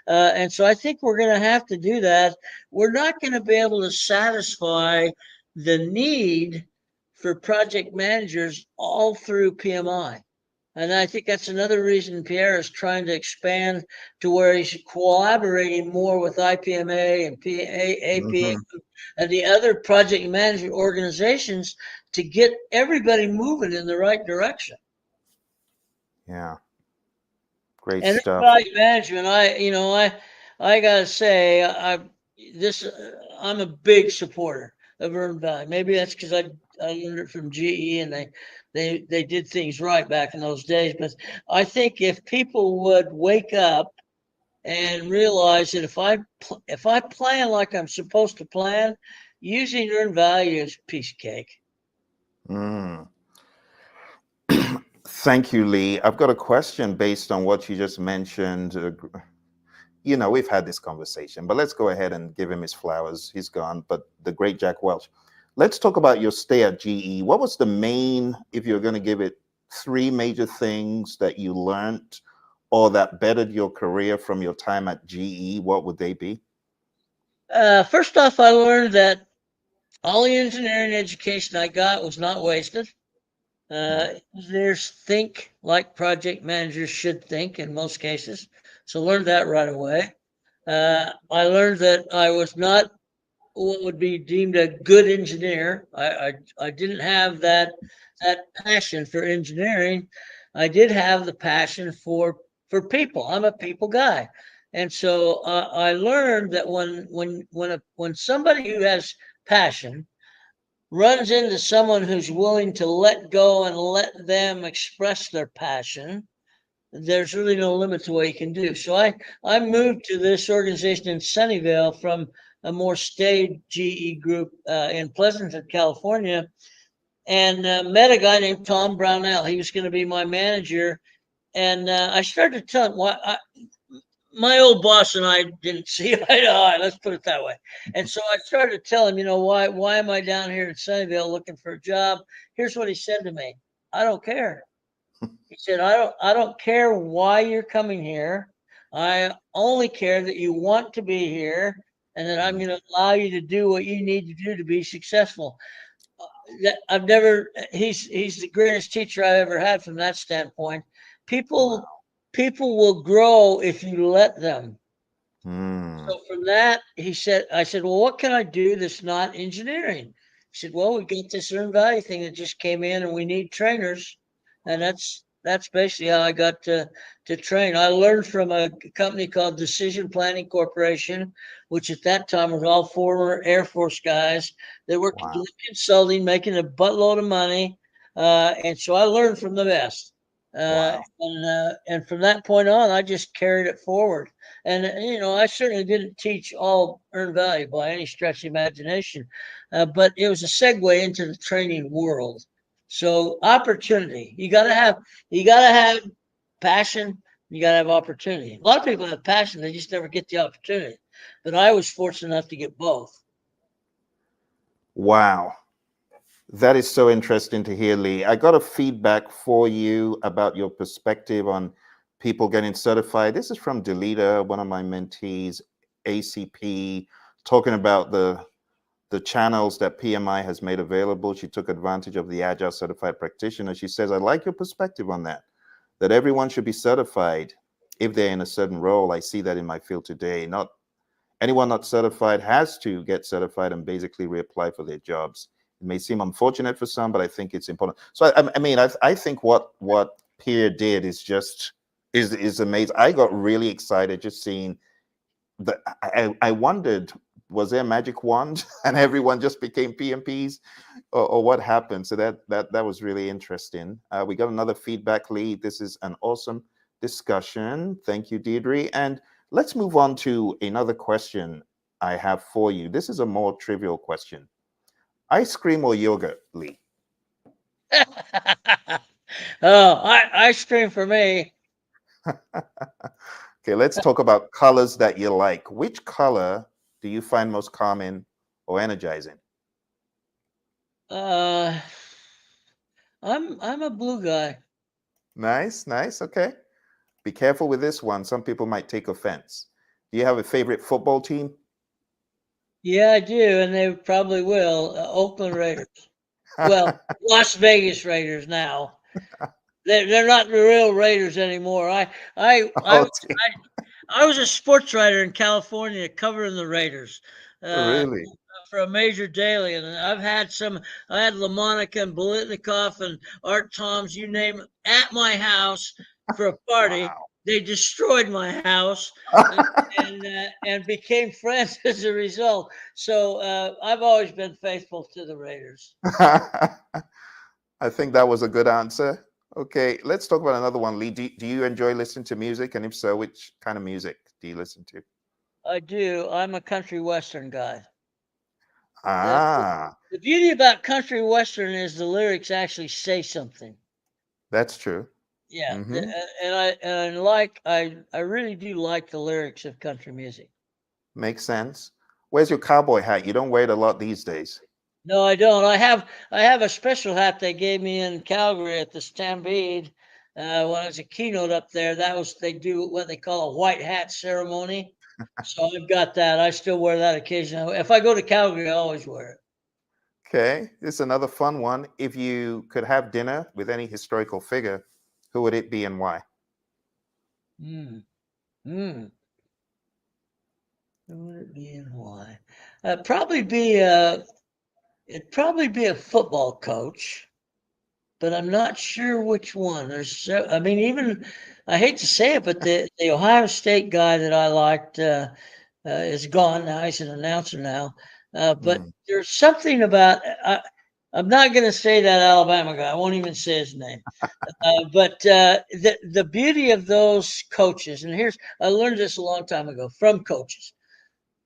And so I think we're going to have to do that. We're not going to be able to satisfy the need for project managers all through PMI. And I think that's another reason Pierre is trying to expand to where he's collaborating more with IPMA and APA and the other project management organizations to get everybody moving in the right direction. Yeah. Great And stuff. project management, I gotta say, I'm a big supporter of earned value. Maybe that's because I learned it from GE and they did things right back in those days. But I think if people would wake up and realize that if I plan like I'm supposed to plan, using earned value is a piece of cake. Mm. Thank you, Lee. I've got a question based on what you just mentioned. We've had this conversation, but let's go ahead and give him his flowers. He's gone, but the great Jack Welch. Let's talk about your stay at GE. What was the main, if you're going to give it 3 major things that you learned or that bettered your career from your time at GE, what would they be? First off, I learned that all the engineering education I got was not wasted. Engineers think like project managers should think in most cases. So learned that right away. I learned that I was not what would be deemed a good engineer. I didn't have that passion for engineering. I did have the passion for people. I'm a people guy, and so I learned that when somebody who has passion runs into someone who's willing to let go and let them express their passion, there's really no limit to what you can do. So I moved to this organization in Sunnyvale from a more staid GE group in Pleasanton, California, and met a guy named Tom Brownell. He was going to be my manager. And I started to tell him my old boss and I didn't see eye to eye. Let's put it that way. And so I started to tell him, why am I down here in Sunnyvale looking for a job? Here's what he said to me: I don't care. He said, I don't care why you're coming here. I only care that you want to be here and that I'm going to allow you to do what you need to do to be successful. He's the greatest teacher I've ever had from that standpoint. People will grow if you let them. So from that, I said, well, what can I do that's not engineering? He said, well, we got this earned value thing that just came in and we need trainers. And that's basically how I got to train. I learned from a company called Decision Planning Corporation, which at that time was all former Air Force guys that were doing consulting, making a buttload of money. And so I learned from the best. And from that point on, I just carried it forward. And I certainly didn't teach all earned value by any stretch of the imagination, but it was a segue into the training world. So opportunity, you gotta have passion. You gotta have opportunity. A lot of people have passion; they just never get the opportunity. But I was fortunate enough to get both. Wow. That is so interesting to hear, Lee. I got a feedback for you about your perspective on people getting certified. This is from Delita, one of my mentees, ACP, talking about the channels that PMI has made available. She took advantage of the Agile Certified Practitioner. She says, I like your perspective on that everyone should be certified if they're in a certain role. I see that in my field today. Not anyone not certified has to get certified and basically reapply for their jobs. It may seem unfortunate for some, but I think it's important. So I think what Pierre did is amazing. I got really excited just seeing that. I wondered, was there a magic wand and everyone just became PMPs, or what happened? So that was really interesting. We got another feedback, Lee. This is an awesome discussion. Thank you, Deirdre. And let's move on to another question I have for you. This is a more trivial question. Ice cream or yogurt, Lee? Ice cream for me. Okay, let's talk about colors that you like. Which color do you find most calming or energizing? I'm a blue guy. Nice, nice. Okay. Be careful with this one. Some people might take offense. Do you have a favorite football team? Yeah, I do, and they probably will. Oakland Raiders. Well, Las Vegas Raiders now. They're not the real Raiders anymore. Oh, I was a sports writer in California covering the Raiders. Uh, really? for a major daily, and I've had some. I had LaMonica and Bolitnikoff and Art Toms, you name it, at my house for a party. Wow. They destroyed my house and became friends as a result. So I've always been faithful to the Raiders. I think that was a good answer. Okay, let's talk about another one. Lee, do you enjoy listening to music? And if so, which kind of music do you listen to? I do. I'm a country western guy. The, Ah, the beauty about country western is the lyrics actually say something. that's true. Yeah, Hmm. I really do like the lyrics of country music. Makes sense. Where's your cowboy hat? You don't wear it a lot these days. No, I don't. I have a special hat they gave me in Calgary at the Stampede when I was a keynote up there. That was they do what they call a white hat ceremony. So I've got that. I still wear that occasionally. If I go to Calgary, I always wear it. Okay, this is another fun one. If you could have dinner with any historical figure, who would it be and why? Mm. Mm. Who would it be and why? Probably be it'd probably be a football coach, but I'm not sure which one. I mean, even I hate to say it, but the Ohio State guy that I liked is gone now. He's an announcer now. But Mm, there's something about I'm not going to say that Alabama guy. I won't even say his name. But the beauty of those coaches, and here's I learned this a long time ago from coaches.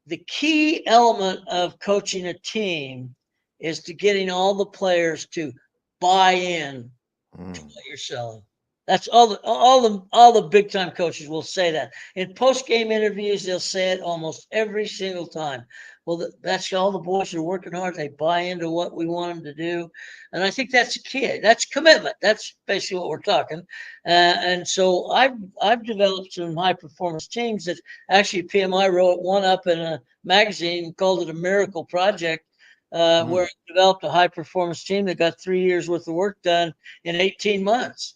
The key element of coaching a team is to getting all the players to buy in to mm. what you're selling. That's all the big time coaches will say that. In post game interviews, they'll say it almost every single time. Well, that's all the boys are working hard. They buy into what we want them to do, and I think that's key. That's commitment. That's basically what we're talking. And so I've developed some high performance teams that actually PMI wrote one up in a magazine called it a miracle project, where Mm, I developed a high performance team that got 3 years worth of work done in 18 months.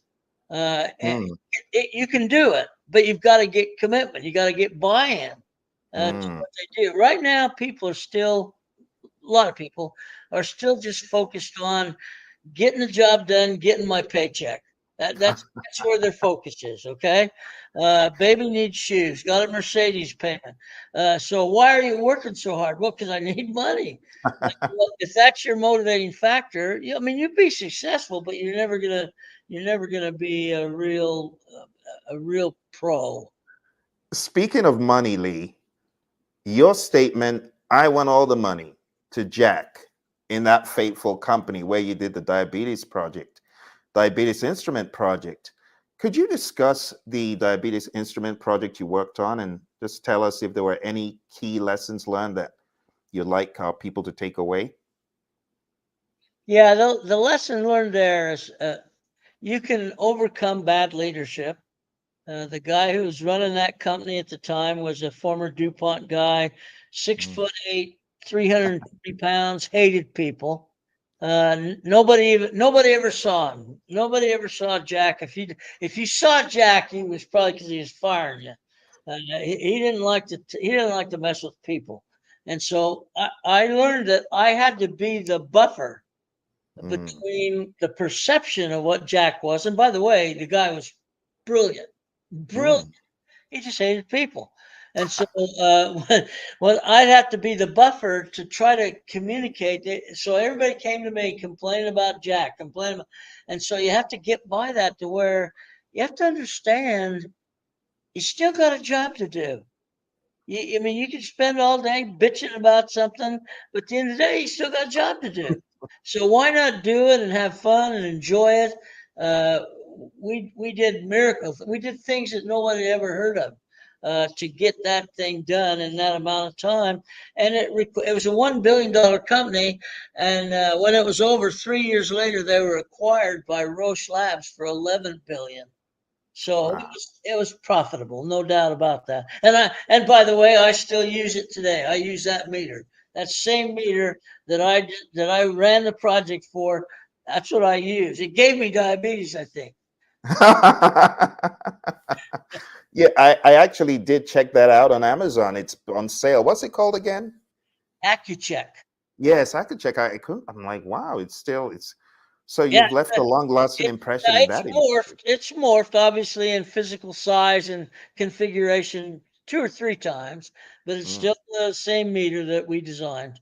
mm, You can do it, but you've got to get commitment. You got to get buy-in to mm. what they do. Right now, people are still, a lot of people are still just focused on getting the job done, getting my paycheck. That's where their focus is. Okay, baby needs shoes. Got a Mercedes payment. So why are you working so hard? Well, because I need money. Well, if that's your motivating factor, I mean, you'd be successful, but you're never gonna be a real pro. Speaking of money, Lee, your statement, I want all the money to Jack in that fateful company where you did the diabetes instrument project. Could you discuss the diabetes instrument project you worked on and just tell us if there were any key lessons learned that you'd like our people to take away? Yeah, the lesson learned there is you can overcome bad leadership. The guy who was running that company at the time was a former DuPont guy, six Mm, foot eight, 350 pounds, hated people. Nobody ever saw him. Nobody ever saw Jack. If you saw Jack, he was probably because he was firing you. He didn't like he didn't like to mess with people, and so I learned that I had to be the buffer mm, between the perception of what Jack was. And by the way, the guy was brilliant, brilliant. mm. He just hated people. And so I'd have to be the buffer to try to communicate. So everybody came to me complaining about Jack, complaining about, and so you have to get by that to where you have to understand you still got a job to do. I mean, you can spend all day bitching about something, but at the end of the day, you still got a job to do. So why not do it and have fun and enjoy it? Uh, we did miracles. We did things that nobody ever heard of. to get that thing done in that amount of time. And it was a $1 billion company. And when it was over, 3 years later, they were acquired by Roche Labs for 11 billion. So Wow. it was profitable, no doubt about that. And by the way, I still use it today. I use that meter. That same meter that I ran the project for. That's what I use. It gave me diabetes, I think. Yeah, I actually did check that out on Amazon. It's on sale. What's it called again? AccuCheck. Yes, I could check out. I couldn't. I'm like, wow, it's so Yeah, you've left a long-lasting it, impression in it's that industry. morphed. It's morphed, obviously, in physical size and configuration 2 or 3 times, but it's Mm. still the same meter that we designed.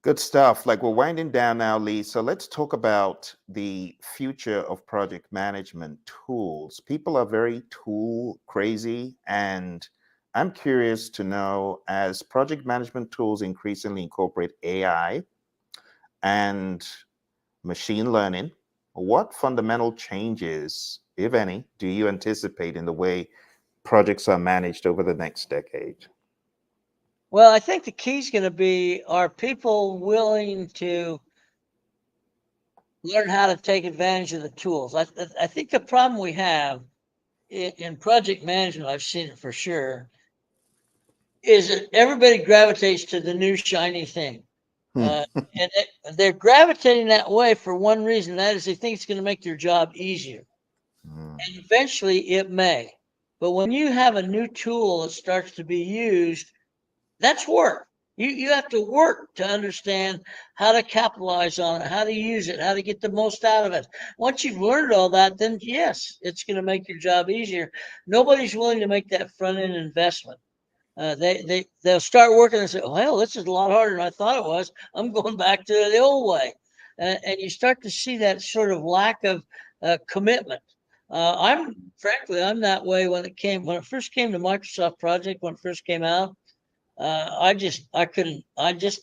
Good stuff. Like we're winding down now, Lee. So let's talk about the future of project management tools. People are very tool crazy, and I'm curious to know as project management tools increasingly incorporate AI and machine learning, what fundamental changes, if any, do you anticipate in the way projects are managed over the next decade? Well, I think the key is going to be, are people willing to learn how to take advantage of the tools? I think the problem we have in project management, I've seen it for sure, is that everybody gravitates to the new shiny thing. Hmm. Uh, and they're gravitating that way for one reason. That is, they think it's going to make their job easier. Hmm. And eventually it may. But when you have a new tool that starts to be used, that's work. You have to work to understand how to capitalize on it, how to use it, how to get the most out of it. Once you've learned all that, then yes, it's going to make your job easier. Nobody's willing to make that front end investment. They'll start working and say, "Oh, hell, this is a lot harder than I thought it was. I'm going back to the old way," and you start to see that sort of lack of commitment. I'm that way when it first came to Microsoft Project, when it first came out. I just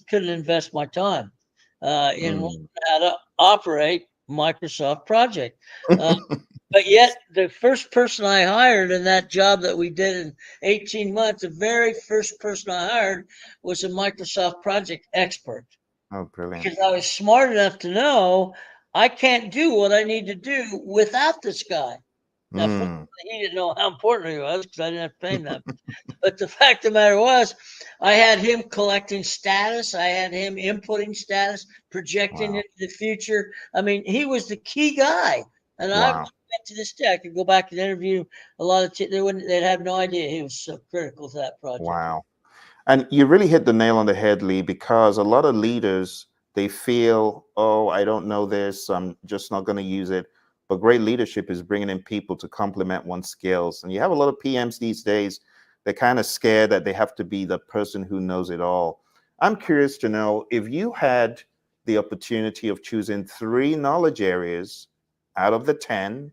couldn't invest my time in learning Hmm. how to operate Microsoft Project. Uh, but yet, the first person I hired in that job that we did in 18 months, the very first person I hired was a Microsoft Project expert, Oh, brilliant. because I was smart enough to know I can't do what I need to do without this guy. Now, Hmm. fortunately, he didn't know how important he was because I didn't have to pay him that. But the fact of the matter was, I had him collecting status. I had him inputting status, projecting Wow. into the future. I mean, he was the key guy. And I Wow. to this day, I could go back and interview a lot of, they'd have no idea he was so critical to that project. Wow. And you really hit the nail on the head, Lee, because a lot of leaders, they feel, oh, I don't know this, I'm just not going to use it. But great leadership is bringing in people to complement one's skills. And you have a lot of PMs these days, they're kind of scared that they have to be the person who knows it all. I'm curious to know if you had the opportunity of choosing 3 knowledge areas out of the 10: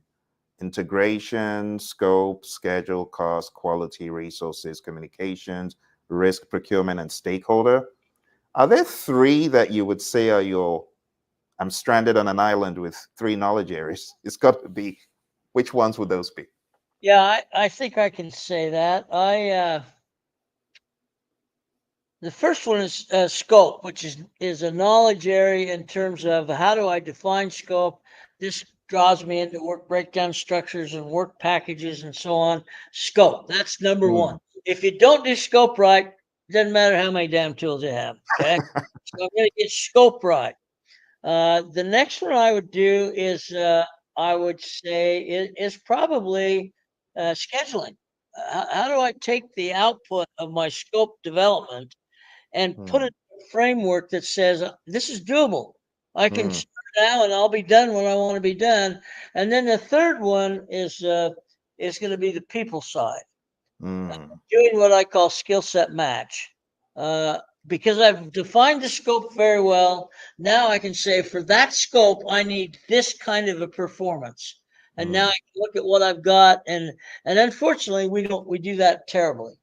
integration, scope, schedule, cost, quality, resources, communications, risk, procurement, and stakeholder. Are there 3 that you would say are your, I'm stranded on an island with 3 knowledge areas? It's got to be. Which ones would those be? Yeah, I think I can say that. The first one is scope, which is a knowledge area in terms of how do I define scope. This draws me into work breakdown structures and work packages and so on. Scope, that's number one. Hmm. If you don't do scope right, it doesn't matter how many damn tools you have. Okay, so I'm going to get scope right. The next one I would do is I would say is probably scheduling. How do I take the output of my scope development and put Hmm. it in a framework that says this is doable? I can Hmm. start now and I'll be done when I want to be done. And then the third one is going to be the people side, Hmm. doing what I call skill set match. Uh, because I've defined the scope very well, now I can say for that scope, I need this kind of a performance. And now I Hmm. can look at what I've got, and unfortunately, we do that terribly.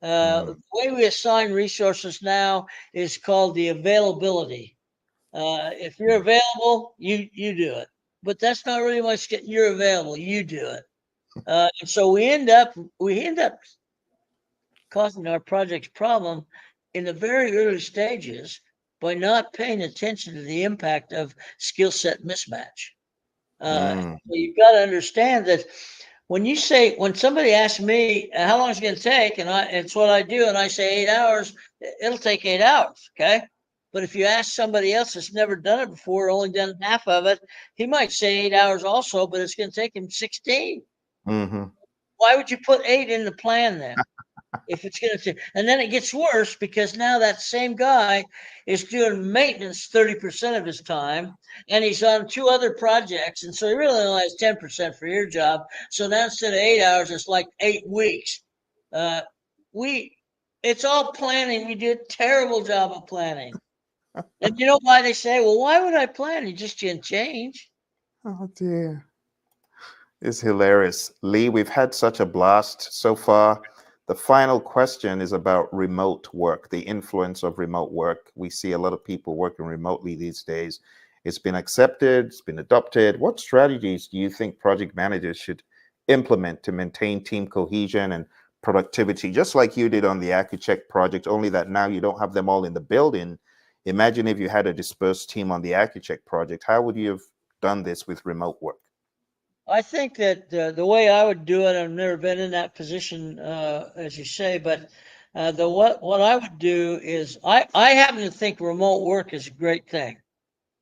The Hmm. way we assign resources now is called the availability. If you're available, you do it. But that's not really my skill. You're available, you do it. And so we end up causing our project's problem in the very early stages by not paying attention to the impact of skill set mismatch. Mm, So you've got to understand that when somebody asks me how long it's going to take, and it's what I do, and I say 8 hours, it'll take 8 hours. Okay. But if you ask somebody else that's never done it before, only done half of it, he might say 8 hours also, but it's going to take him 16. hmm Why would you put 8 in the plan then? If it's going to, and then it gets worse because now that same guy is doing maintenance 30% of his time, and he's on 2 other projects, and so he really only has 10% for your job. So now instead of 8 hours, it's like 8 weeks. Uh, we, it's all planning. We do a terrible job of planning, and you know why they say, "Well, why would I plan? You just can't change." Oh dear. It's hilarious. Lee, we've had such a blast so far. The final question is about remote work, the influence of remote work. We see a lot of people working remotely these days. It's been accepted, it's been adopted. What strategies do you think project managers should implement to maintain team cohesion and productivity, just like you did on the Architect project, only that now you don't have them all in the building? Imagine if you had a dispersed team on the Architect project. How would you have done this with remote work? I think that the way I would do it, I've never been in that position, as you say, but the what I would do is I happen to think remote work is a great thing.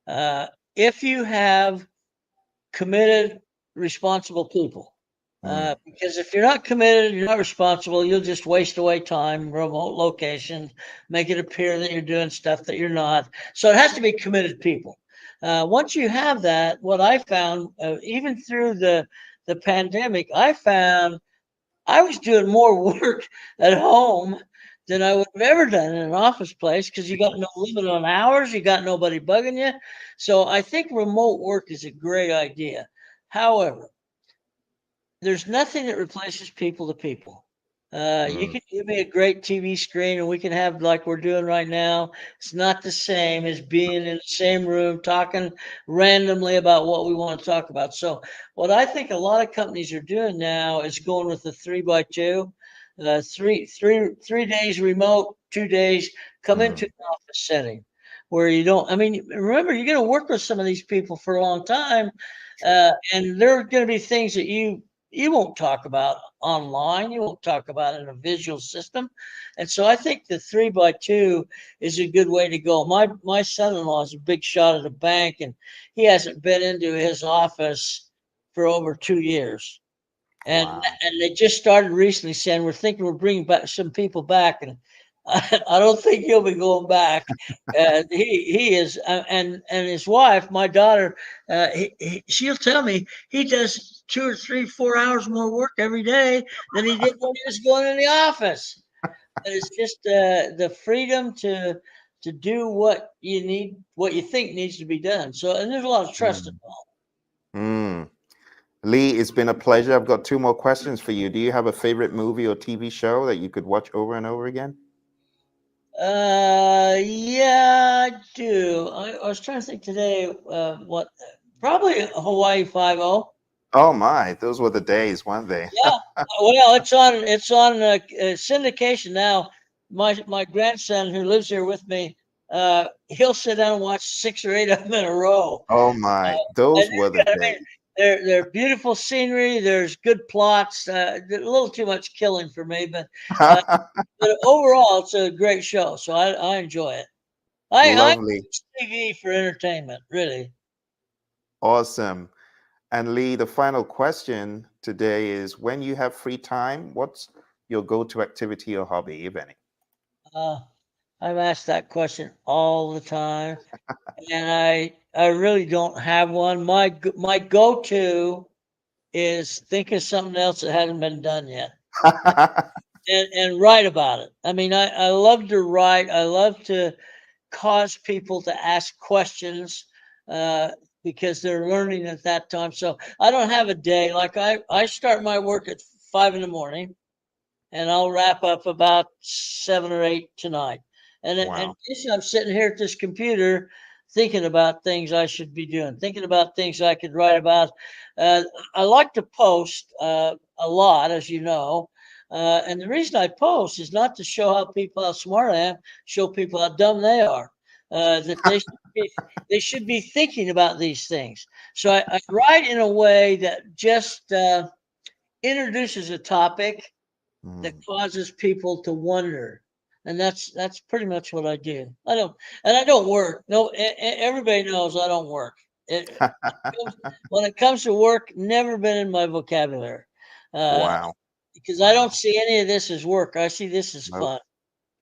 Uh, if you have committed, responsible people. Mm, Because if you're not committed, you're not responsible, you'll just waste away time, remote locations, make it appear that you're doing stuff that you're not. So it has to be committed people. Once you have that, what I found, even through the pandemic, I found I was doing more work at home than I would have ever done in an office place because you got no limit on hours, you got nobody bugging you. So I think remote work is a great idea. However, there's nothing that replaces people to people. You mm, can give me a great TV screen and we can have like we're doing right now. It's not the same as being in the same room talking randomly about what we want to talk about. So, what I think a lot of companies are doing now is going with the 3x2, 3 days remote, 2 days come into mm, an office setting where you don't. I mean, remember you're going to work with some of these people for a long time, true. and there are going to be things that you won't talk about online. You won't talk about in a visual system. And so I think the 3x2 is a good way to go. My son-in-law is a big shot at a bank, and he hasn't been into his office for over 2 years. And Wow. and they just started recently saying we're thinking we're bringing back some people back, and I don't think he'll be going back. He is, and his wife, my daughter, she'll tell me he does 2 or 3, 4 hours more work every day than he did when he was going in the office. And it's just the freedom to do what you need, what you think needs to be done. So, and there's a lot of trust Mm, involved. mm. Lee, it's been a pleasure. I've got two more questions for you. Do you have a favorite movie or TV show that you could watch over and over again? Yeah, I do. I was trying to think today. What? Probably Hawaii 5-0. Oh my, those were the days, weren't they? Yeah. Well, it's on syndication now. My grandson who lives here with me, he'll sit down and watch 6 or 8 of them in a row. Oh my, And those were the I mean, days. they're beautiful scenery. There's good plots. A little too much killing for me, uh, but overall, it's a great show. So I enjoy it. I Lovely. use TV for entertainment, really. Awesome. And Lee, the final question today is when you have free time, what's your go-to activity or hobby, if any? Uh, I'm asked that question all the time, and I really don't have one. My go to is think of something else that hasn't been done yet, and write about it. I mean, I love to write. I love to cause people to ask questions uh, because they're learning at that time. So I don't have a day. Like I start my work at 5 in the morning and I'll wrap up about 7 or 8 tonight. And Wow. basically I'm sitting here at this computer thinking about things I should be doing, thinking about things I could write about. I like to post a lot, as you know. And the reason I post is not to show how smart I am, show people how dumb they are. That they should be thinking about these things. So I write in a way that just introduces a topic that causes people to wonder, and that's pretty much what I do. I don't work. No, everybody knows I don't work. When it comes to work, never been in my vocabulary. Wow. Because I don't Wow. see any of this as work. I see this as Nope. fun.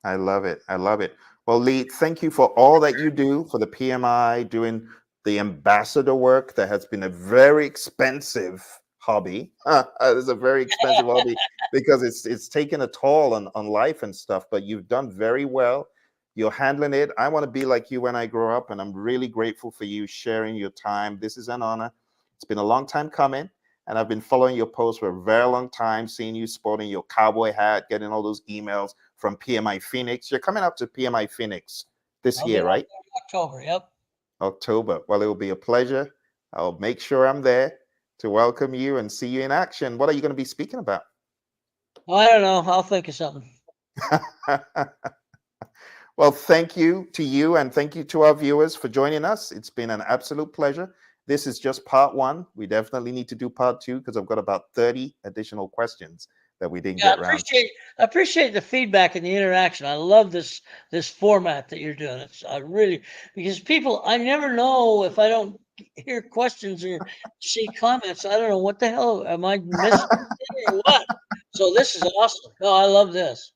I love it. I love it. Well, Lee, thank you for all that you do for the PMI, doing the ambassador work that has been a very expensive hobby. It's a very expensive hobby because it's taken a toll on life and stuff, but you've done very well. You're handling it. I want to be like you when I grow up, and I'm really grateful for you sharing your time. This is an honor. It's been a long time coming, and I've been following your posts for a very long time, seeing you sporting your cowboy hat, getting all those emails from PMI Phoenix. You're coming up to PMI Phoenix this I'll be year, right right? there in October. Yep. October. Well, it will be a pleasure. I'll make sure I'm there to welcome you and see you in action. What are you going to be speaking about? I don't know. I'll think of something. Well, thank you to you, and thank you to our viewers for joining us. It's been an absolute pleasure. This is just part one. We definitely need to do part two because I've got about 30 additional questions that we didn't Yeah, get around. I appreciate the feedback and the interaction. I love this format that you're doing. It's because people, I never know if I don't hear questions or see comments. I don't know what the hell am I missing or what. So this is awesome. Oh, I love this.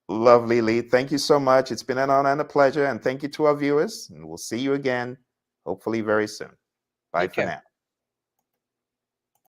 Lovely, Lee. Thank you so much. It's been an honor and a pleasure. And thank you to our viewers. And we'll see you again, hopefully very soon. Bye Take for care. now.